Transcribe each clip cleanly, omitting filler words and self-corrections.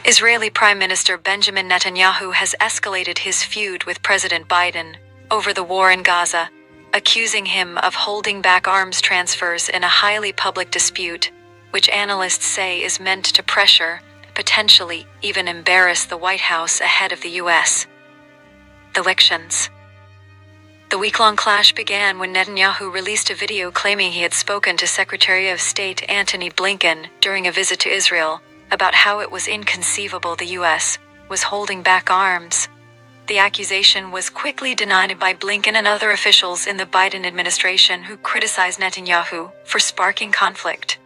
Israeli Prime Minister Benjamin Netanyahu has escalated his feud with President Biden over the war in Gaza, accusing him of holding back arms transfers in a highly public dispute, which analysts say is meant to pressure, potentially even embarrass the White House ahead of the U.S. elections. The week-long clash began when Netanyahu released a video claiming he had spoken to Secretary of State Antony Blinken during a visit to Israel about how it was inconceivable the U.S. was holding back arms. The accusation was quickly denied by Blinken and other officials in the Biden administration who criticized Netanyahu for sparking conflict.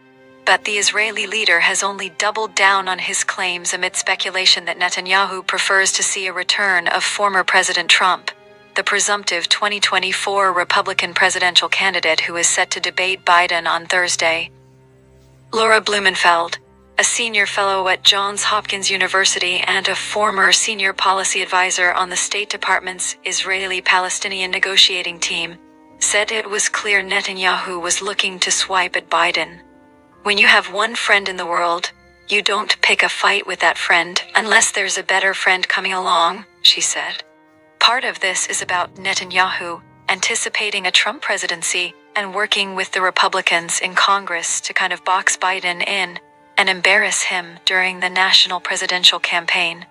But the Israeli leader has only doubled down on his claims amid speculation that Netanyahu prefers to see a return of former President Trump, the presumptive 2024 Republican presidential candidate who is set to debate Biden on Thursday. Laura Blumenfeld, a senior fellow at Johns Hopkins University and a former senior policy advisor on the State Department's Israeli-Palestinian negotiating team, said it was clear Netanyahu was looking to swipe at Biden. "When you have one friend in the world, you don't pick a fight with that friend unless there's a better friend coming along," she said. Part of this is about Netanyahu anticipating a Trump presidency and working with the Republicans in Congress to kind of box Biden in and embarrass him during the national presidential campaign.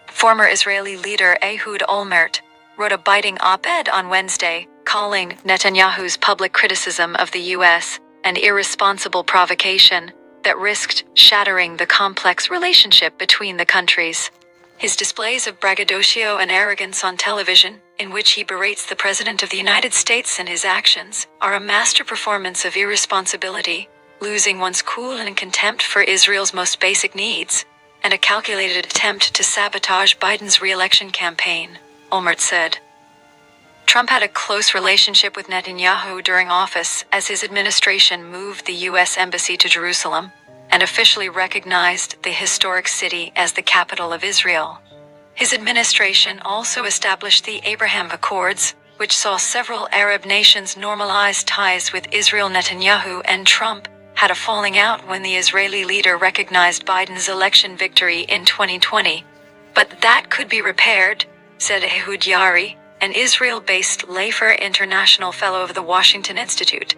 Former Israeli leader Ehud Olmert wrote a biting op-ed on Wednesday, calling Netanyahu's public criticism of the U.S. an irresponsible provocation that risked shattering the complex relationship between the countries. His displays of braggadocio and arrogance on television, in which he berates the President of the United States and his actions, are a master performance of irresponsibility, losing one's cool and contempt for Israel's most basic needs, and a calculated attempt to sabotage Biden's re-election campaign, Olmert said. Trump had a close relationship with Netanyahu during office as his administration moved the U.S. Embassy to Jerusalem and officially recognized the historic city as the capital of Israel. His administration also established the Abraham Accords, which saw several Arab nations normalize ties with Israel. Netanyahu and Trump had a falling out when the Israeli leader recognized Biden's election victory in 2020. But that could be repaired, said Ehud Yari, an Israel-based Leifer International Fellow of the Washington Institute.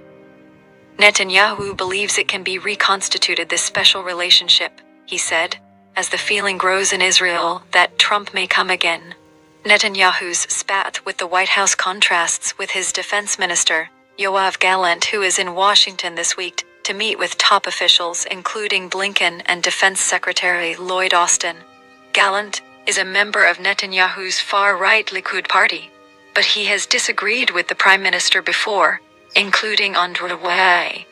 Netanyahu believes it can be reconstituted, this special relationship, he said, as the feeling grows in Israel that Trump may come again. Netanyahu's spat with the White House contrasts with his defense minister, Yoav Gallant, who is in Washington this week to meet with top officials including Blinken and Defense Secretary Lloyd Austin. Gallant is a member of Netanyahu's far-right Likud party, but he has disagreed with the prime minister before, including on Way.